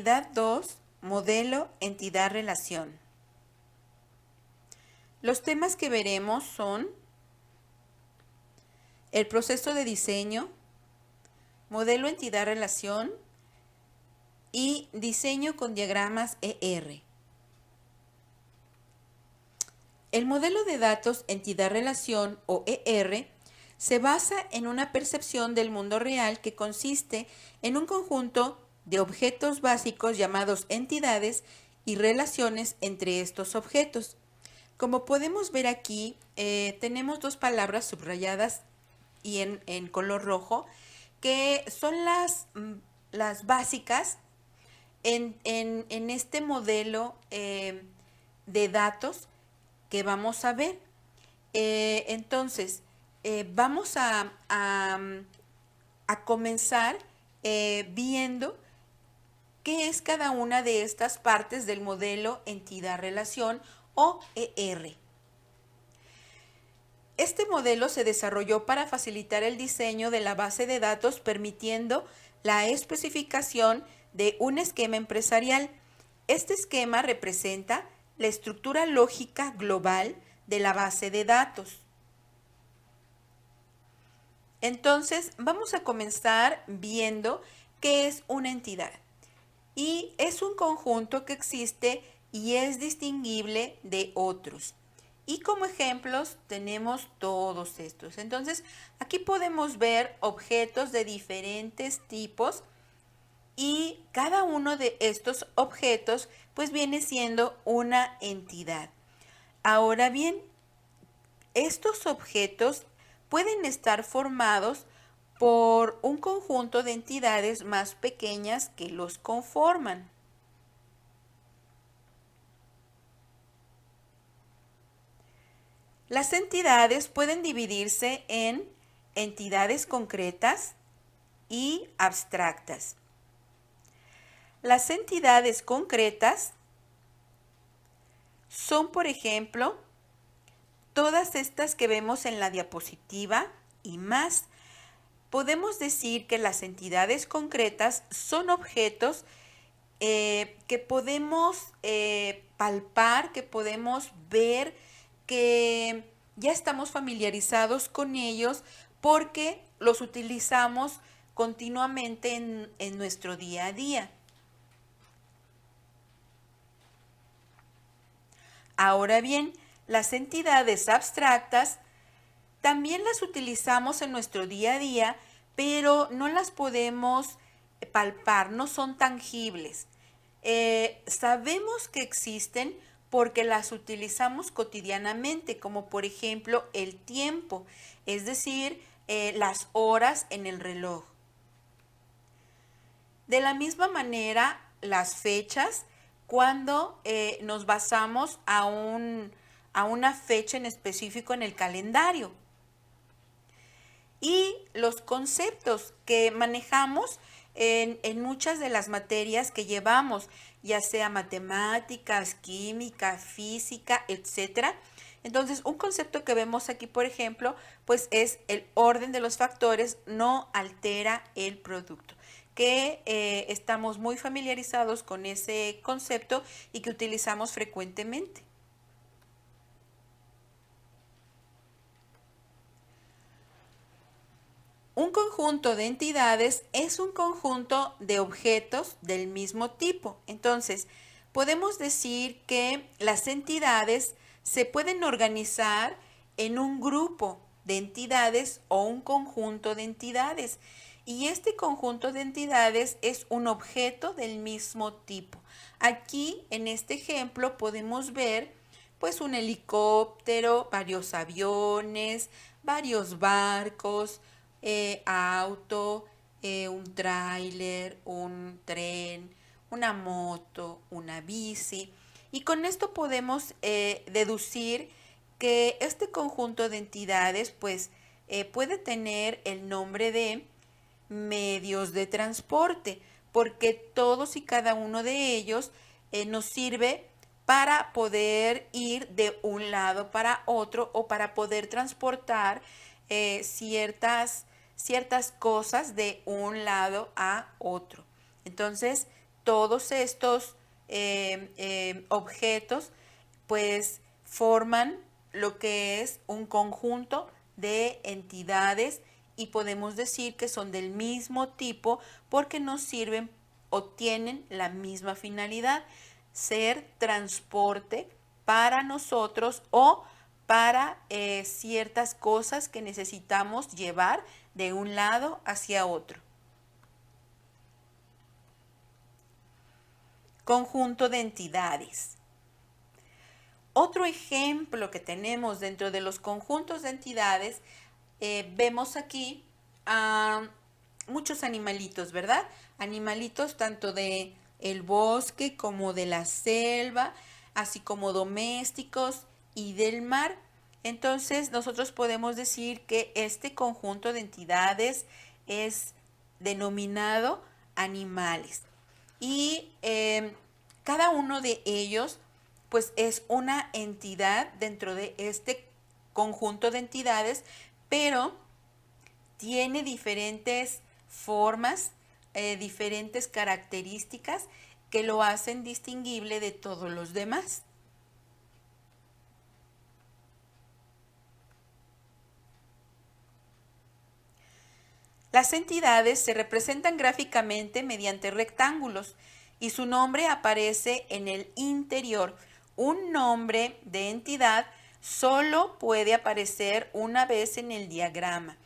Unidad 2, Modelo, Entidad, Relación. Los temas que veremos son el proceso de diseño, modelo, entidad, relación y diseño con diagramas ER. El modelo de datos entidad-relación o ER se basa en una percepción del mundo real que consiste en un conjunto de objetos básicos llamados entidades y relaciones entre estos objetos. Como podemos ver aquí, tenemos dos palabras subrayadas y en color rojo, que son las básicas en este modelo de datos que vamos a ver. Entonces, vamos a comenzar viendo qué es cada una de estas partes del modelo entidad-relación o ER. Este modelo se desarrolló para facilitar el diseño de la base de datos, permitiendo la especificación de un esquema empresarial. Este esquema representa la estructura lógica global de la base de datos. Entonces, vamos a comenzar viendo qué es una entidad. Y es un conjunto que existe y es distinguible de otros. Y como ejemplos tenemos todos estos. Entonces, aquí podemos ver objetos de diferentes tipos y cada uno de estos objetos pues viene siendo una entidad. Ahora bien, estos objetos pueden estar formados por un conjunto de entidades más pequeñas que los conforman. Las entidades pueden dividirse en entidades concretas y abstractas. Las entidades concretas son, por ejemplo, todas estas que vemos en la diapositiva y más. Podemos decir que las entidades concretas son objetos que podemos palpar, que podemos ver, que ya estamos familiarizados con ellos porque los utilizamos continuamente en nuestro día a día. Ahora bien, las entidades abstractas también las utilizamos en nuestro día a día, pero no las podemos palpar, no son tangibles. Sabemos que existen porque las utilizamos cotidianamente, como por ejemplo el tiempo, es decir, las horas en el reloj. De la misma manera, las fechas, cuando nos basamos a una fecha en específico en el calendario. Y los conceptos que manejamos en muchas de las materias que llevamos, ya sea matemáticas, química, física, etcétera. Entonces, un concepto que vemos aquí, por ejemplo, pues es el orden de los factores no altera el producto, que estamos muy familiarizados con ese concepto y que utilizamos frecuentemente. Un conjunto de entidades es un conjunto de objetos del mismo tipo. Entonces, podemos decir que las entidades se pueden organizar en un grupo de entidades o un conjunto de entidades. Y este conjunto de entidades es un objeto del mismo tipo. Aquí, en este ejemplo, podemos ver pues un helicóptero, varios aviones, varios barcos, auto, un tráiler, un tren, una moto, una bici. Y con esto podemos deducir que este conjunto de entidades pues puede tener el nombre de medios de transporte, porque todos y cada uno de ellos nos sirve para poder ir de un lado para otro o para poder transportar ciertas cosas de un lado a otro. Entonces, todos estos objetos pues forman lo que es un conjunto de entidades y podemos decir que son del mismo tipo porque nos sirven o tienen la misma finalidad, ser transporte para nosotros o para ciertas cosas que necesitamos llevar de un lado hacia otro. Conjunto de entidades. Otro ejemplo que tenemos dentro de los conjuntos de entidades, vemos aquí a muchos animalitos, ¿verdad? Animalitos tanto de el bosque como de la selva, así como domésticos y del mar. Entonces nosotros podemos decir que este conjunto de entidades es denominado animales. Y cada uno de ellos pues es una entidad dentro de este conjunto de entidades, pero tiene diferentes formas, diferentes características que lo hacen distinguible de todos los demás. Las entidades se representan gráficamente mediante rectángulos y su nombre aparece en el interior. Un nombre de entidad solo puede aparecer una vez en el diagrama.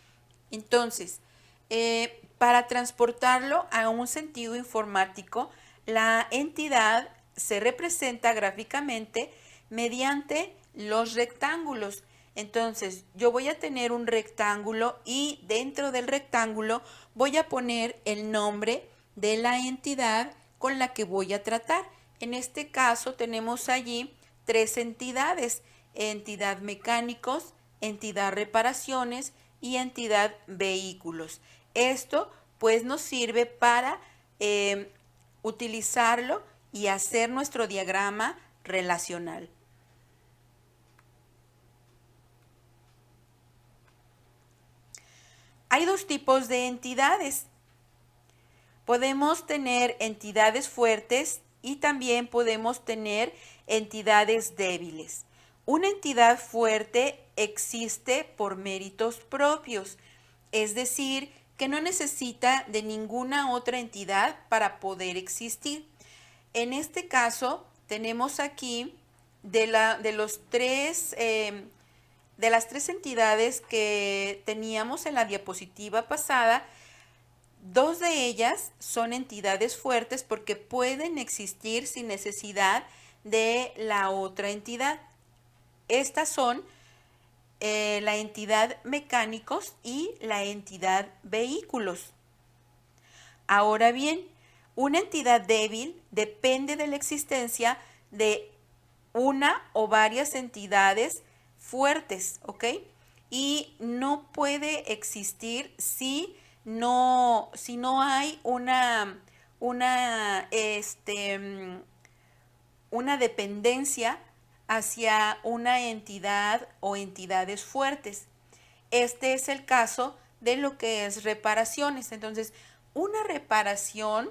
Entonces, para transportarlo a un sentido informático, la entidad se representa gráficamente mediante los rectángulos. Entonces, yo voy a tener un rectángulo y dentro del rectángulo voy a poner el nombre de la entidad con la que voy a tratar. En este caso tenemos allí 3 entidades: entidad mecánicos, entidad reparaciones y entidad vehículos. Esto pues nos sirve para utilizarlo y hacer nuestro diagrama relacional. Hay 2 tipos de entidades. Podemos tener entidades fuertes y también podemos tener entidades débiles. Una entidad fuerte existe por méritos propios, es decir, que no necesita de ninguna otra entidad para poder existir. En este caso, tenemos aquí de las tres entidades que teníamos en la diapositiva pasada, 2 de ellas son entidades fuertes porque pueden existir sin necesidad de la otra entidad. Estas son la entidad mecánicos y la entidad vehículos. Ahora bien, una entidad débil depende de la existencia de una o varias entidades fuertes, ¿ok? Y no puede existir si no hay una dependencia hacia una entidad o entidades fuertes. Este es el caso de lo que es reparaciones. Entonces, una reparación,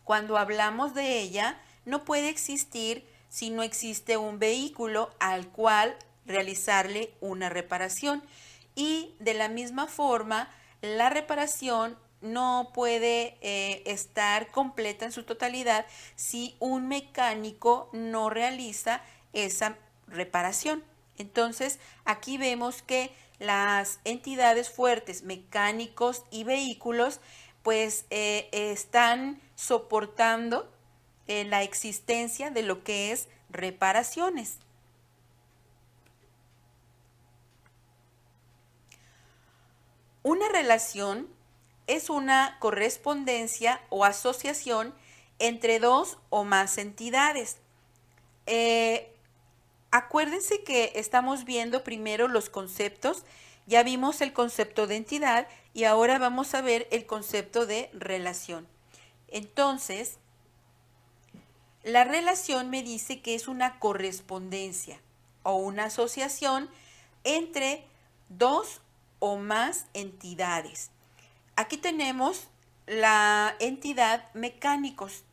cuando hablamos de ella, no puede existir si no existe un vehículo al cual realizarle una reparación. Y de la misma forma, la reparación no puede estar completa en su totalidad si un mecánico no realiza esa reparación. Entonces, aquí vemos que las entidades fuertes, mecánicos y vehículos, pues están soportando la existencia de lo que es reparaciones. Una relación es una correspondencia o asociación entre 2 o más entidades. Acuérdense que estamos viendo primero los conceptos. Ya vimos el concepto de entidad y ahora vamos a ver el concepto de relación. Entonces, la relación me dice que es una correspondencia o una asociación entre 2 o más entidades. Aquí tenemos la entidad mecánicos.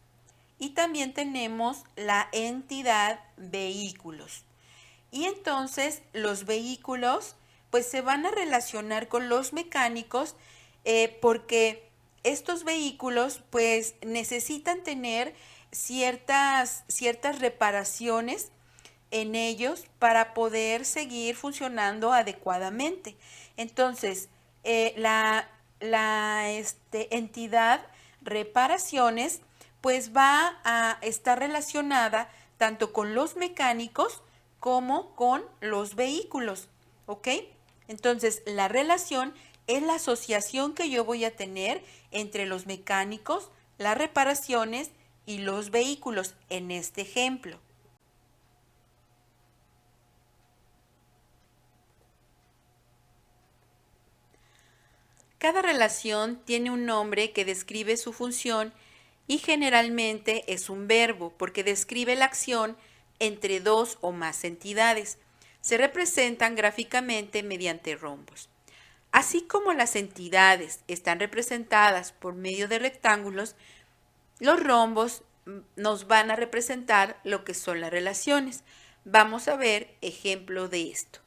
y también tenemos la entidad vehículos. Y entonces los vehículos pues se van a relacionar con los mecánicos porque estos vehículos pues necesitan tener ciertas reparaciones en ellos para poder seguir funcionando adecuadamente. Entonces, la entidad reparaciones pues va a estar relacionada tanto con los mecánicos como con los vehículos, ¿ok? Entonces, la relación es la asociación que yo voy a tener entre los mecánicos, las reparaciones y los vehículos en este ejemplo. Cada relación tiene un nombre que describe su función y generalmente es un verbo porque describe la acción entre dos o más entidades. Se representan gráficamente mediante rombos. Así como las entidades están representadas por medio de rectángulos, los rombos nos van a representar lo que son las relaciones. Vamos a ver ejemplo de esto.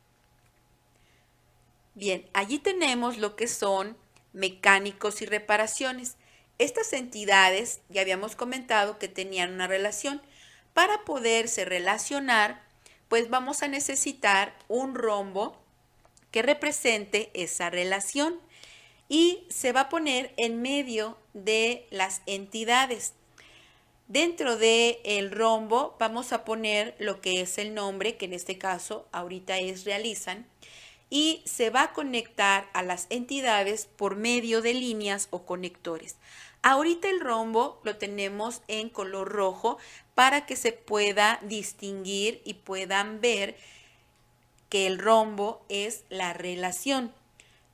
Bien, allí tenemos lo que son mecánicos y reparaciones. Estas entidades ya habíamos comentado que tenían una relación. Para poderse relacionar, pues vamos a necesitar un rombo que represente esa relación y se va a poner en medio de las entidades. Dentro del rombo vamos a poner lo que es el nombre, que en este caso ahorita es realizan, y se va a conectar a las entidades por medio de líneas o conectores. Ahorita el rombo lo tenemos en color rojo para que se pueda distinguir y puedan ver que el rombo es la relación.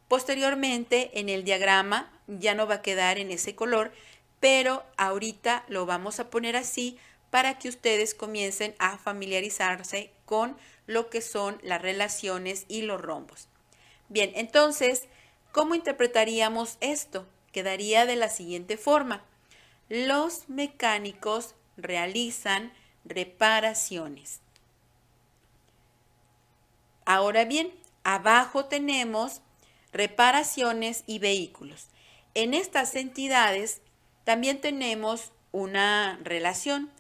Posteriormente en el diagrama ya no va a quedar en ese color, pero ahorita lo vamos a poner así para que ustedes comiencen a familiarizarse con lo que son las relaciones y los rombos. Bien, entonces, ¿cómo interpretaríamos esto? Quedaría de la siguiente forma. Los mecánicos realizan reparaciones. Ahora bien, abajo tenemos reparaciones y vehículos. En estas entidades también tenemos una relación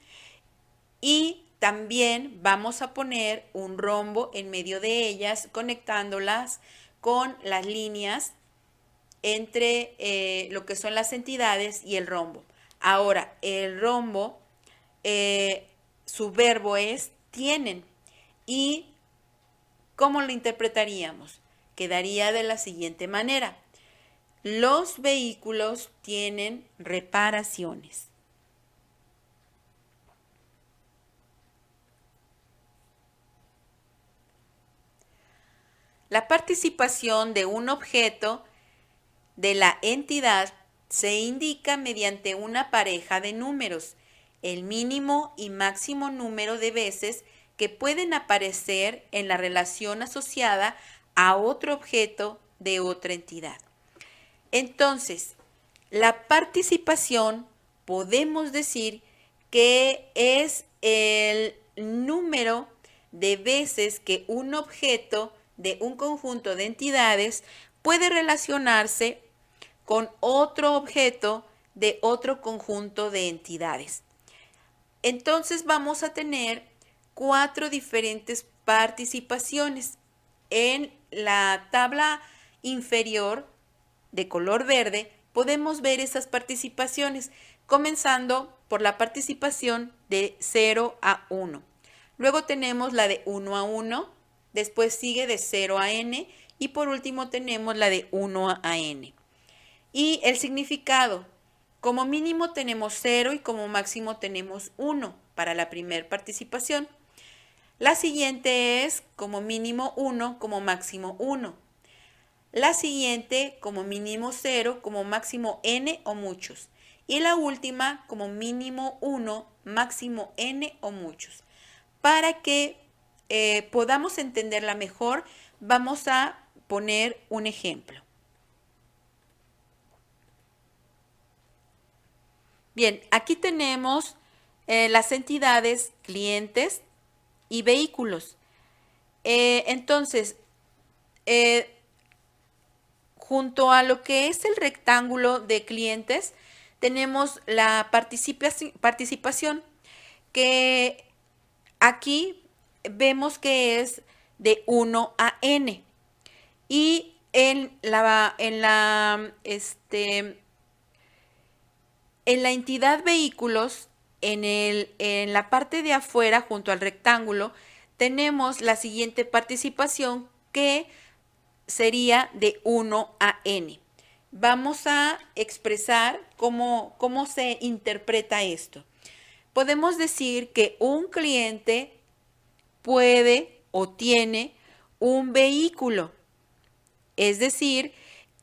y también vamos a poner un rombo en medio de ellas, conectándolas con las líneas entre lo que son las entidades y el rombo. Ahora, el rombo, su verbo es tienen. ¿Y cómo lo interpretaríamos? Quedaría de la siguiente manera. Los vehículos tienen reparaciones. La participación de un objeto de la entidad se indica mediante una pareja de números, el mínimo y máximo número de veces que pueden aparecer en la relación asociada a otro objeto de otra entidad. Entonces, la participación podemos decir que es el número de veces que un objeto de un conjunto de entidades puede relacionarse con otro objeto de otro conjunto de entidades. Entonces vamos a tener 4 diferentes participaciones. En la tabla inferior de color verde podemos ver esas participaciones, comenzando por la participación de 0 a 1. Luego tenemos la de 1 a 1, después sigue de 0 a n y por último tenemos la de 1 a n. Y el significado, como mínimo tenemos 0 y como máximo tenemos 1 para la primera participación. La siguiente es como mínimo 1, como máximo 1. La siguiente como mínimo 0, como máximo n o muchos. Y la última como mínimo 1, máximo n o muchos. Para que podamos entenderla mejor, vamos a poner un ejemplo. Bien, aquí tenemos las entidades, clientes y vehículos. Entonces, junto a lo que es el rectángulo de clientes, tenemos la participación, que aquí vemos que es de 1 a n. Y en la entidad vehículos, en la parte de afuera, junto al rectángulo, tenemos la siguiente participación, que sería de 1 a n. Vamos a expresar cómo se interpreta esto. Podemos decir que un cliente puede o tiene un vehículo. Es decir,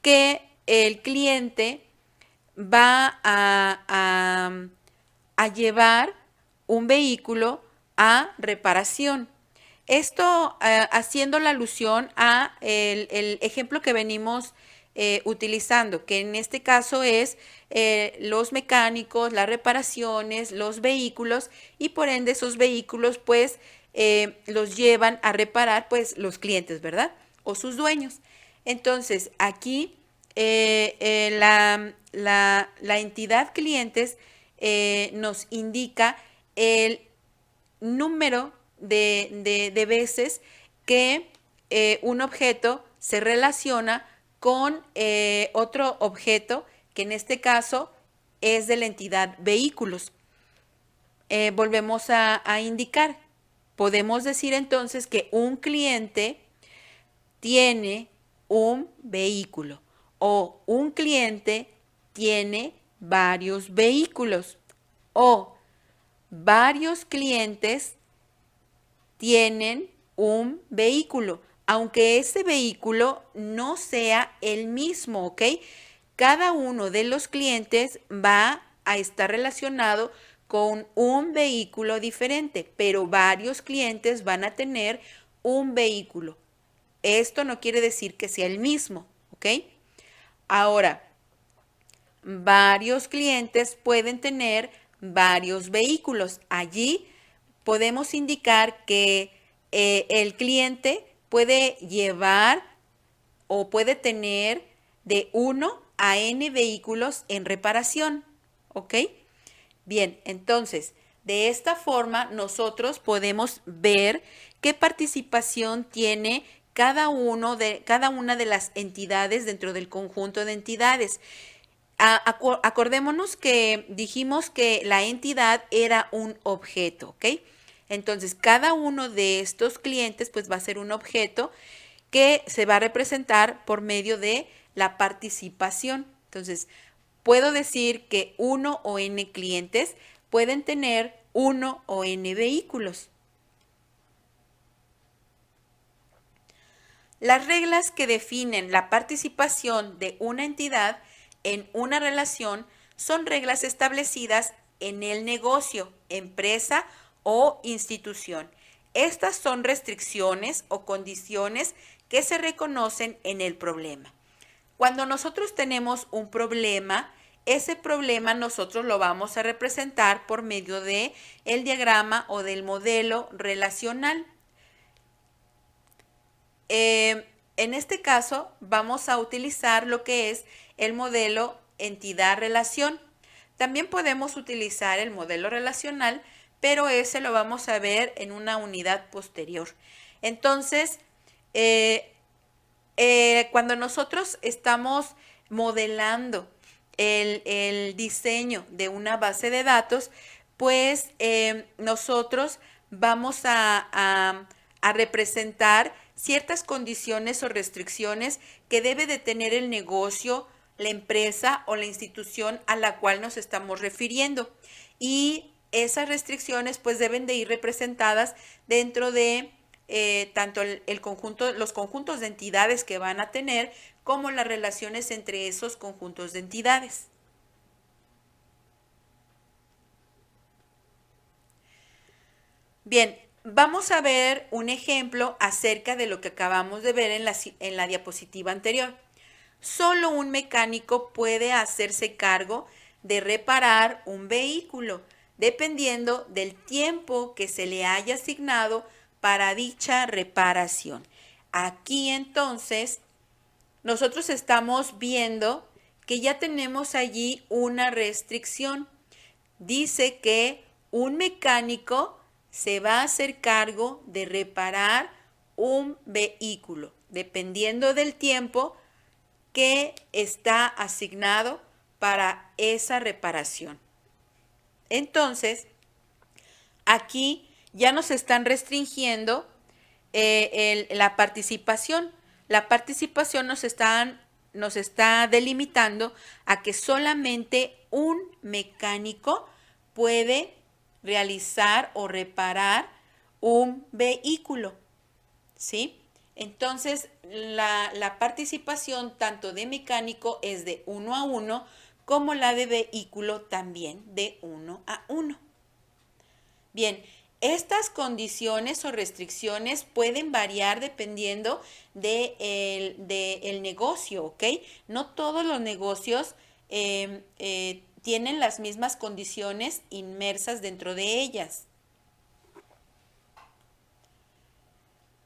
que el cliente va a llevar un vehículo a reparación. Esto haciendo la alusión a el ejemplo que venimos utilizando, que en este caso es los mecánicos, las reparaciones, los vehículos, y por ende esos vehículos pues los llevan a reparar pues los clientes, ¿verdad? O sus dueños. Entonces aquí la entidad clientes nos indica el número de veces que un objeto se relaciona con otro objeto, que en este caso es de la entidad vehículos. Volvemos a indicar. Podemos decir entonces que un cliente tiene un vehículo, o un cliente tiene varios vehículos, o varios clientes tienen un vehículo, aunque ese vehículo no sea el mismo, ¿ok? Cada uno de los clientes va a estar relacionado con un vehículo diferente, pero varios clientes van a tener un vehículo. Esto no quiere decir que sea el mismo, ¿ok? Ahora, varios clientes pueden tener varios vehículos. Allí podemos indicar que el cliente puede llevar o puede tener de 1 a n vehículos en reparación, ¿ok? Bien, entonces, de esta forma nosotros podemos ver qué participación tiene cada una de las entidades dentro del conjunto de entidades. Acordémonos que dijimos que la entidad era un objeto, ¿ok? Entonces, cada uno de estos clientes pues va a ser un objeto que se va a representar por medio de la participación. Entonces, puedo decir que 1 o n clientes pueden tener 1 o n vehículos. Las reglas que definen la participación de una entidad en una relación son reglas establecidas en el negocio, empresa o institución. Estas son restricciones o condiciones que se reconocen en el problema. Cuando nosotros tenemos un problema, ese problema nosotros lo vamos a representar por medio de el diagrama o del modelo relacional. En este caso vamos a utilizar lo que es el modelo entidad-relación. También podemos utilizar el modelo relacional, pero ese lo vamos a ver en una unidad posterior. Entonces, cuando nosotros estamos modelando el diseño de una base de datos, pues nosotros vamos a representar ciertas condiciones o restricciones que debe de tener el negocio, la empresa o la institución a la cual nos estamos refiriendo. Y esas restricciones pues deben de ir representadas dentro de tanto los conjuntos de entidades que van a tener, como las relaciones entre esos conjuntos de entidades. Bien, vamos a ver un ejemplo acerca de lo que acabamos de ver en la diapositiva anterior. Solo un mecánico puede hacerse cargo de reparar un vehículo. dependiendo del tiempo que se le haya asignado para dicha reparación. Aquí entonces nosotros estamos viendo que ya tenemos allí una restricción. Dice que un mecánico se va a hacer cargo de reparar un vehículo, dependiendo del tiempo que está asignado para esa reparación. Entonces, aquí ya nos están restringiendo la participación. La participación nos está delimitando a que solamente un mecánico puede realizar o reparar un vehículo, ¿sí? Entonces, la participación tanto de mecánico es de 1 a 1, como la de vehículo también de 1 a 1. Bien, estas condiciones o restricciones pueden variar dependiendo del negocio, ¿ok? No todos los negocios tienen las mismas condiciones inmersas dentro de ellas.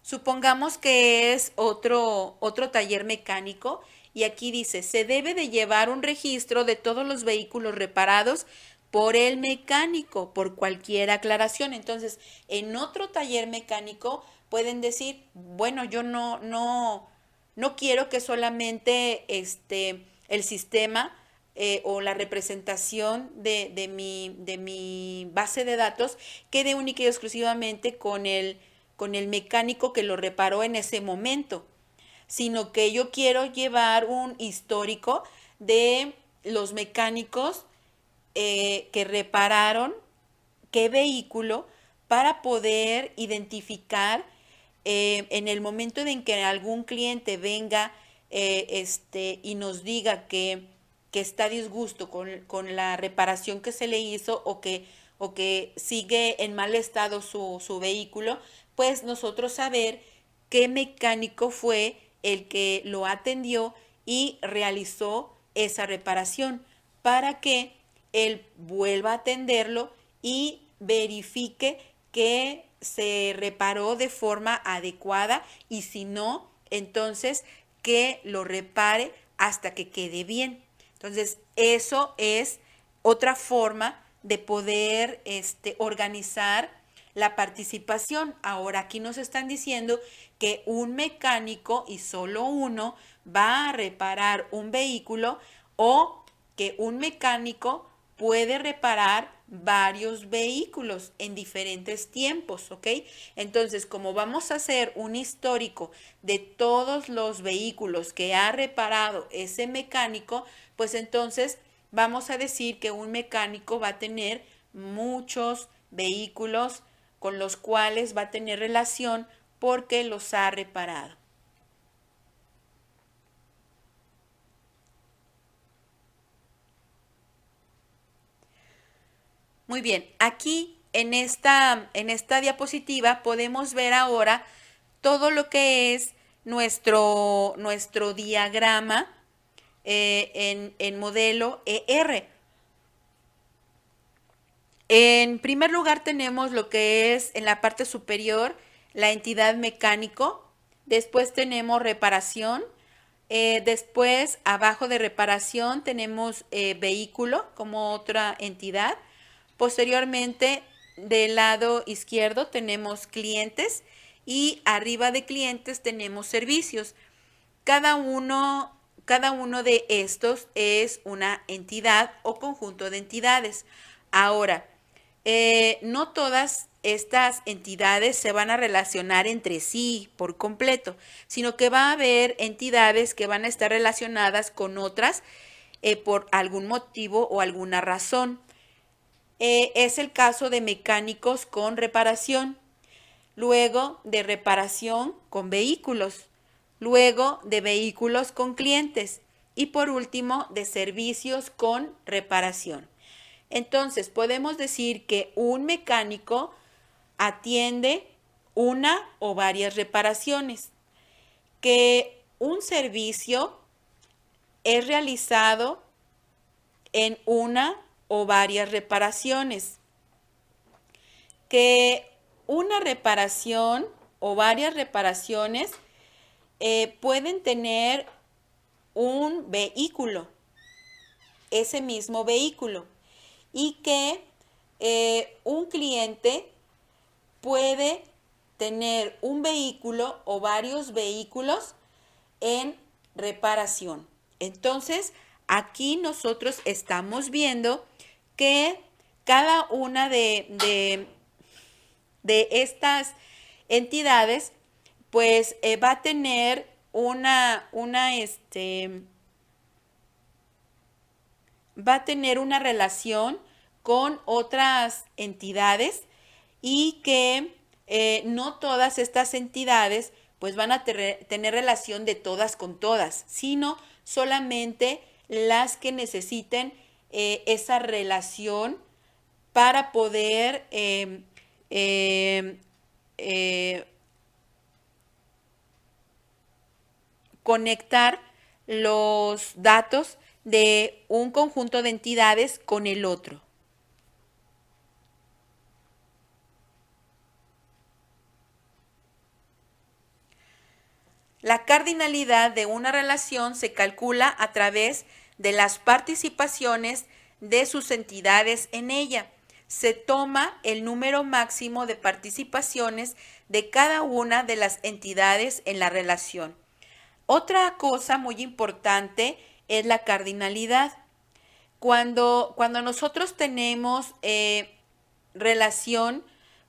Supongamos que es otro taller mecánico y aquí dice, se debe de llevar un registro de todos los vehículos reparados por el mecánico, por cualquier aclaración. Entonces, en otro taller mecánico pueden decir, bueno, yo no quiero que solamente el sistema o la representación de mi base de datos quede única y exclusivamente con el mecánico que lo reparó en ese momento, sino que yo quiero llevar un histórico de los mecánicos que repararon qué vehículo para poder identificar en el momento en que algún cliente venga y nos diga que está a disgusto con la reparación que se le hizo o que sigue en mal estado su vehículo, pues nosotros saber qué mecánico fue el que lo atendió y realizó esa reparación para que él vuelva a atenderlo y verifique que se reparó de forma adecuada y si no, entonces que lo repare hasta que quede bien. Entonces, eso es otra forma de poder organizar la participación. Ahora aquí nos están diciendo que un mecánico y solo uno va a reparar un vehículo o que un mecánico puede reparar varios vehículos en diferentes tiempos, ¿ok? Entonces, como vamos a hacer un histórico de todos los vehículos que ha reparado ese mecánico, pues entonces vamos a decir que un mecánico va a tener muchos vehículos con los cuales va a tener relación porque los ha reparado. Muy bien, aquí en esta diapositiva podemos ver ahora todo lo que es nuestro diagrama en modelo ER. En primer lugar tenemos lo que es en la parte superior la entidad mecánico, después tenemos reparación, después abajo de reparación tenemos vehículo como otra entidad, posteriormente del lado izquierdo tenemos clientes y arriba de clientes tenemos servicios. Cada uno de estos es una entidad o conjunto de entidades. Ahora, no todas estas entidades se van a relacionar entre sí por completo, sino que va a haber entidades que van a estar relacionadas con otras por algún motivo o alguna razón. Es el caso de mecánicos con reparación, luego de reparación con vehículos, luego de vehículos con clientes y por último de servicios con reparación. Entonces, podemos decir que un mecánico atiende una o varias reparaciones, que un servicio es realizado en una o varias reparaciones, que una reparación o varias reparaciones pueden tener un vehículo, ese mismo vehículo, y que un cliente puede tener un vehículo o varios vehículos en reparación. Entonces, aquí nosotros estamos viendo que cada una de estas entidades, pues va a tener va a tener una relación con otras entidades y que no todas estas entidades pues van a tener relación de todas con todas, sino solamente las que necesiten esa relación para poder conectar los datos de un conjunto de entidades con el otro. La cardinalidad de una relación se calcula a través de las participaciones de sus entidades en ella. Se toma el número máximo de participaciones de cada una de las entidades en la relación. Otra cosa muy importante es la cardinalidad. Cuando nosotros tenemos relación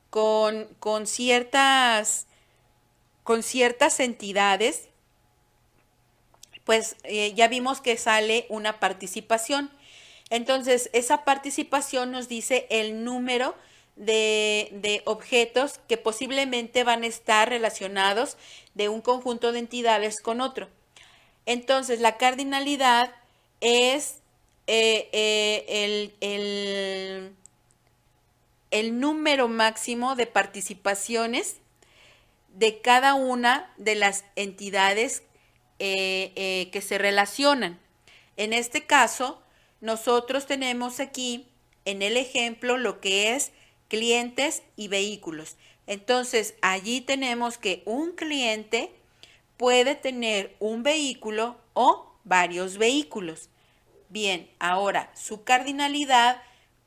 con ciertas entidades, pues ya vimos que sale una participación. Entonces, esa participación nos dice el número de objetos que posiblemente van a estar relacionados de un conjunto de entidades con otro. Entonces, la cardinalidad es el número máximo de participaciones de cada una de las entidades que se relacionan. En este caso, nosotros tenemos aquí en el ejemplo lo que es clientes y vehículos. Entonces, allí tenemos que un cliente puede tener un vehículo o varios vehículos. Bien, ahora, su cardinalidad,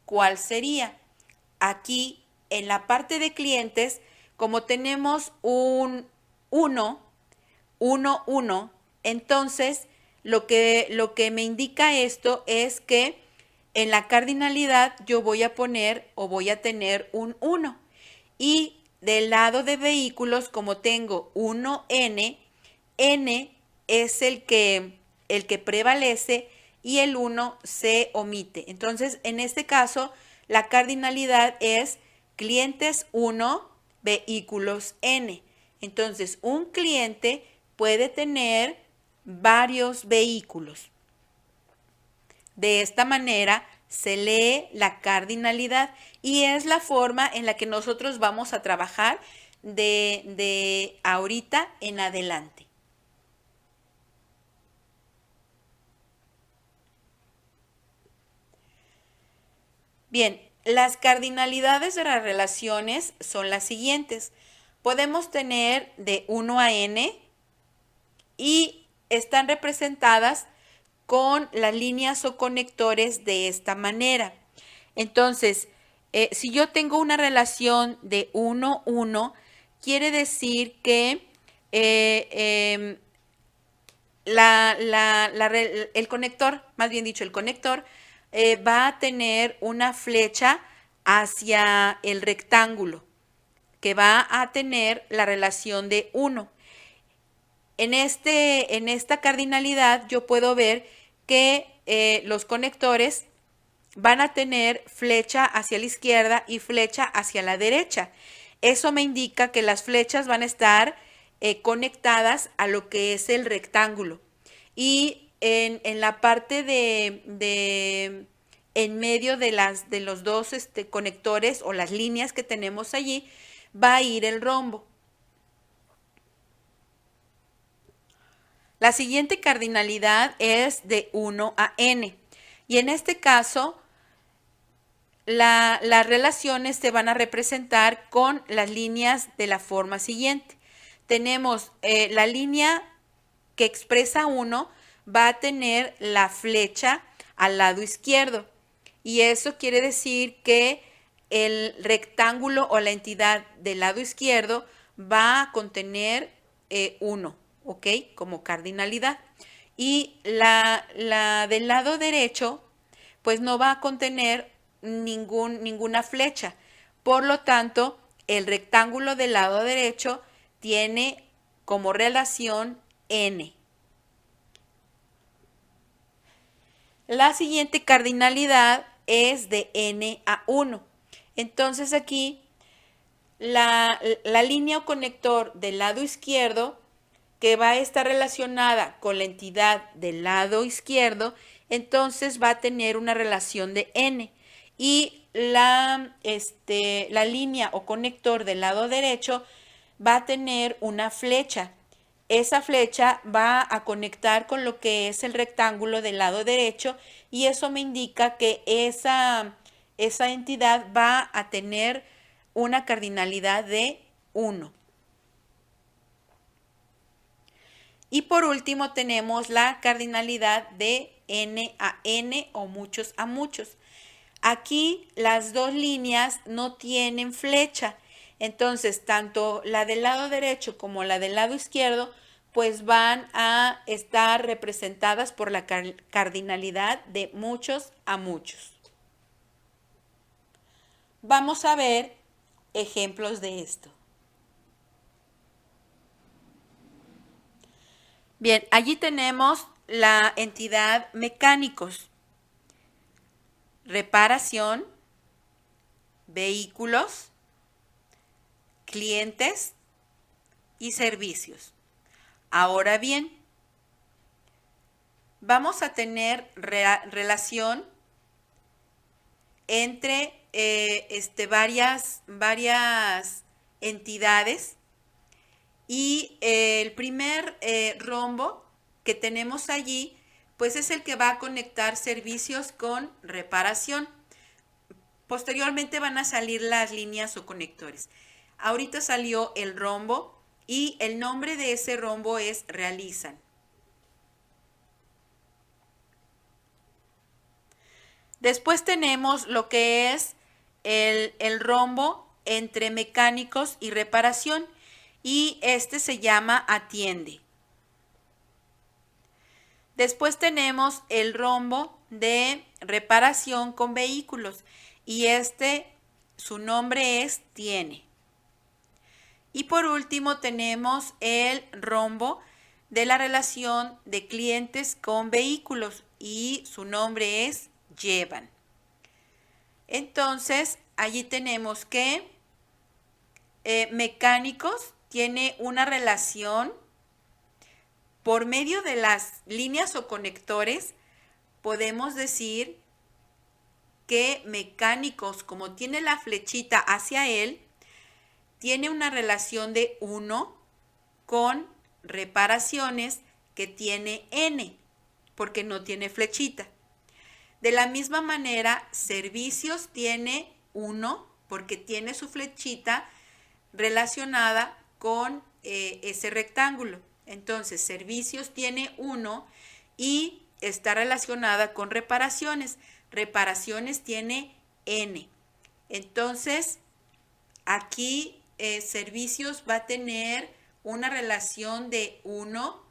¿cuál sería? Aquí, en la parte de clientes, como tenemos un 1, 1, 1, entonces lo que me indica esto es que en la cardinalidad yo voy a poner o voy a tener un 1. Y del lado de vehículos, como tengo 1n, n es el que prevalece y el 1 se omite. Entonces, en este caso, la cardinalidad es clientes 1, vehículos n. Entonces, un cliente puede tener varios vehículos. De esta manera se lee la cardinalidad y es la forma en la que nosotros vamos a trabajar de ahorita en adelante. Bien, las cardinalidades de las relaciones son las siguientes. Podemos tener de 1 a n y están representadas con las líneas o conectores de esta manera. Entonces, si yo tengo una relación de 1, 1, quiere decir que el conector, más bien dicho, el conector va a tener una flecha hacia el rectángulo que va a tener la relación de 1. En esta cardinalidad yo puedo ver que los conectores van a tener flecha hacia la izquierda y flecha hacia la derecha. Eso me indica que las flechas van a estar conectadas a lo que es el rectángulo. Y en la parte en medio de los dos conectores o las líneas que tenemos allí, va a ir el rombo. La siguiente cardinalidad es de 1 a n. Y en este caso, las relaciones se van a representar con las líneas de la forma siguiente. Tenemos la línea que expresa 1 va a tener la flecha al lado izquierdo y eso quiere decir que el rectángulo o la entidad del lado izquierdo va a contener 1, ¿ok? Como cardinalidad. Y la del lado derecho, pues no va a contener ninguna flecha. Por lo tanto, el rectángulo del lado derecho tiene como relación n. La siguiente cardinalidad es de n a 1. Entonces aquí la línea o conector del lado izquierdo que va a estar relacionada con la entidad del lado izquierdo, entonces va a tener una relación de n. Y la línea o conector del lado derecho va a tener una flecha. Esa flecha va a conectar con lo que es el rectángulo del lado derecho y eso me indica que esa entidad va a tener una cardinalidad de 1. Y por último tenemos la cardinalidad de n a n o muchos a muchos. Aquí las dos líneas no tienen flecha. Entonces, tanto la del lado derecho como la del lado izquierdo, pues van a estar representadas por la cardinalidad de muchos a muchos. Vamos a ver ejemplos de esto. Bien, allí tenemos la entidad mecánicos, reparación, vehículos, clientes y servicios. Ahora bien, vamos a tener relación entre varias entidades y el primer rombo que tenemos allí pues es el que va a conectar servicios con reparación. Posteriormente van a salir las líneas o conectores. Ahorita salió el rombo y el nombre de ese rombo es realizan. Después tenemos lo que es el rombo entre mecánicos y reparación y este se llama atiende. Después tenemos el rombo de reparación con vehículos y su nombre es tiene. Y por último tenemos el rombo de la relación de clientes con vehículos y su nombre es llevan. Entonces, allí tenemos que mecánicos tiene una relación por medio de las líneas o conectores. Podemos decir que mecánicos, como tiene la flechita hacia él, tiene una relación de 1 con reparaciones que tiene n, porque no tiene flechita. De la misma manera, servicios tiene 1 porque tiene su flechita relacionada con ese rectángulo. Entonces, servicios tiene 1 y está relacionada con reparaciones. Reparaciones tiene n. Entonces, aquí servicios va a tener una relación de 1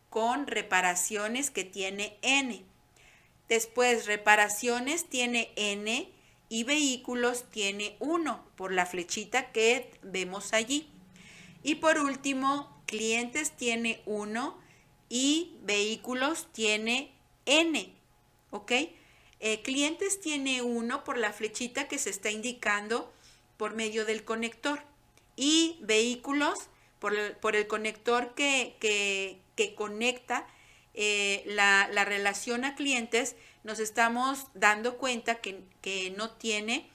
con reparaciones que tiene n. Después, reparaciones tiene n y vehículos tiene 1 por la flechita que vemos allí. Y por último, clientes tiene 1 y vehículos tiene n. ¿Ok? Clientes tiene 1 por la flechita que se está indicando por medio del conector. Y vehículos por el conector que conecta la relación a clientes, nos estamos dando cuenta que no tiene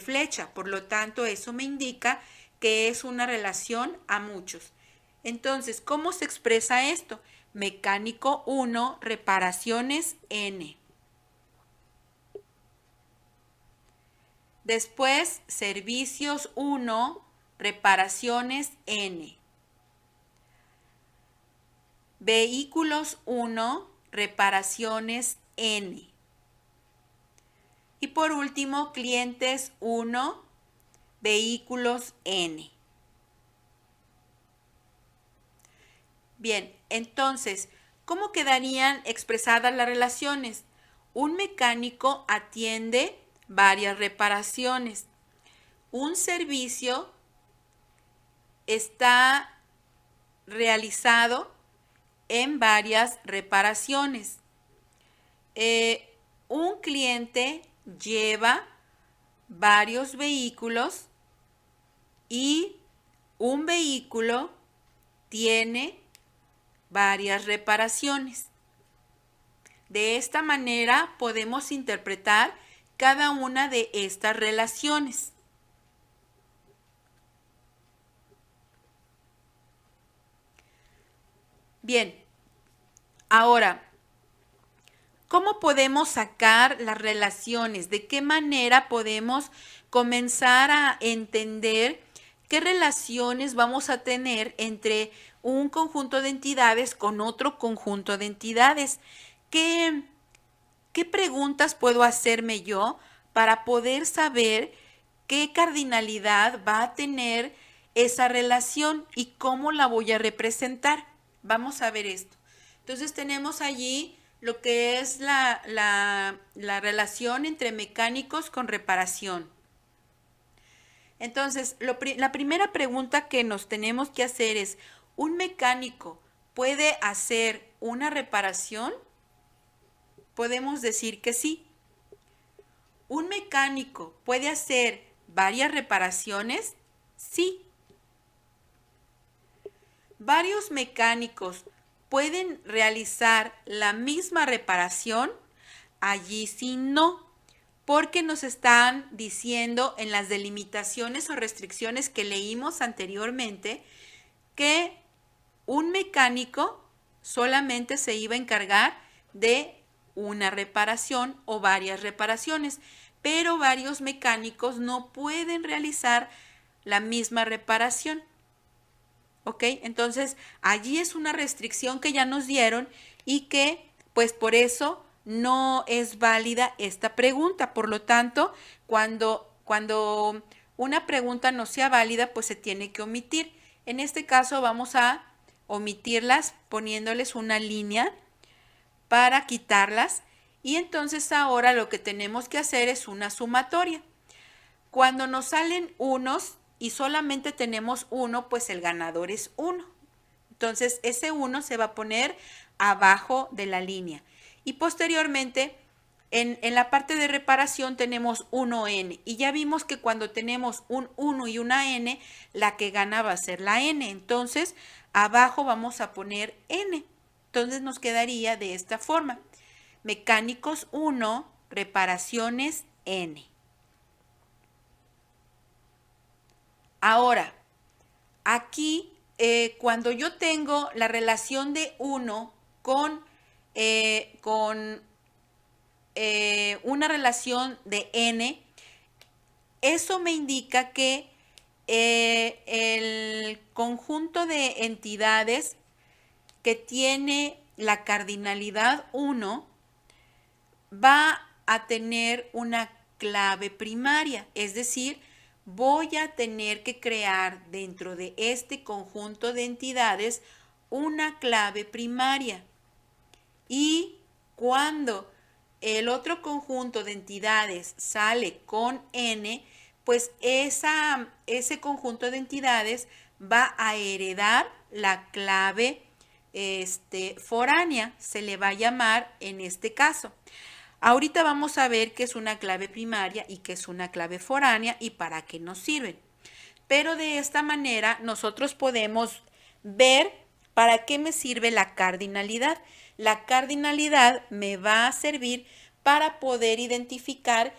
flecha. Por lo tanto, eso me indica que es una relación a muchos. Entonces, ¿cómo se expresa esto? Mecánico 1, reparaciones n. Después, servicios 1, reparaciones N. Vehículos 1, reparaciones N. Y por último, clientes 1, vehículos N. Bien, entonces, ¿cómo quedarían expresadas las relaciones? Un mecánico atiende varias reparaciones. Un servicio está realizado en varias reparaciones. Un cliente lleva varios vehículos y un vehículo tiene varias reparaciones. De esta manera podemos interpretar cada una de estas relaciones. Bien, ahora, ¿cómo podemos sacar las relaciones? ¿De qué manera podemos comenzar a entender qué relaciones vamos a tener entre un conjunto de entidades con otro conjunto de entidades? ¿Qué preguntas puedo hacerme yo para poder saber qué cardinalidad va a tener esa relación y cómo la voy a representar? Vamos a ver esto. Entonces tenemos allí lo que es la relación entre mecánicos con reparación. Entonces, la primera pregunta que nos tenemos que hacer es, ¿un mecánico puede hacer una reparación? Podemos decir que sí. ¿Un mecánico puede hacer varias reparaciones? Sí. ¿Varios mecánicos pueden realizar la misma reparación? Allí sí no, porque nos están diciendo en las delimitaciones o restricciones que leímos anteriormente que un mecánico solamente se iba a encargar de una reparación o varias reparaciones, pero varios mecánicos no pueden realizar la misma reparación. ¿Ok? Entonces, allí es una restricción que ya nos dieron y que, pues por eso no es válida esta pregunta. Por lo tanto, cuando una pregunta no sea válida, pues se tiene que omitir. En este caso vamos a omitirlas poniéndoles una línea para quitarlas. Y entonces ahora lo que tenemos que hacer es una sumatoria. Cuando nos salen unos y solamente tenemos uno, pues el ganador es 1. Entonces ese 1 se va a poner abajo de la línea. Y posteriormente, en la parte de reparación tenemos 1n. Y ya vimos que cuando tenemos un 1 y una n, la que gana va a ser la n. Entonces abajo vamos a poner n. Entonces nos quedaría de esta forma. Mecánicos 1, reparaciones n. Ahora, aquí, cuando yo tengo la relación de 1 con una relación de n, eso me indica que el conjunto de entidades que tiene la cardinalidad 1 va a tener una clave primaria, es decir, voy a tener que crear dentro de este conjunto de entidades una clave primaria. Y cuando el otro conjunto de entidades sale con n, pues ese conjunto de entidades va a heredar la clave foránea, se le va a llamar en este caso. Ahorita vamos a ver qué es una clave primaria y qué es una clave foránea y para qué nos sirven. Pero de esta manera nosotros podemos ver para qué me sirve la cardinalidad. La cardinalidad me va a servir para poder identificar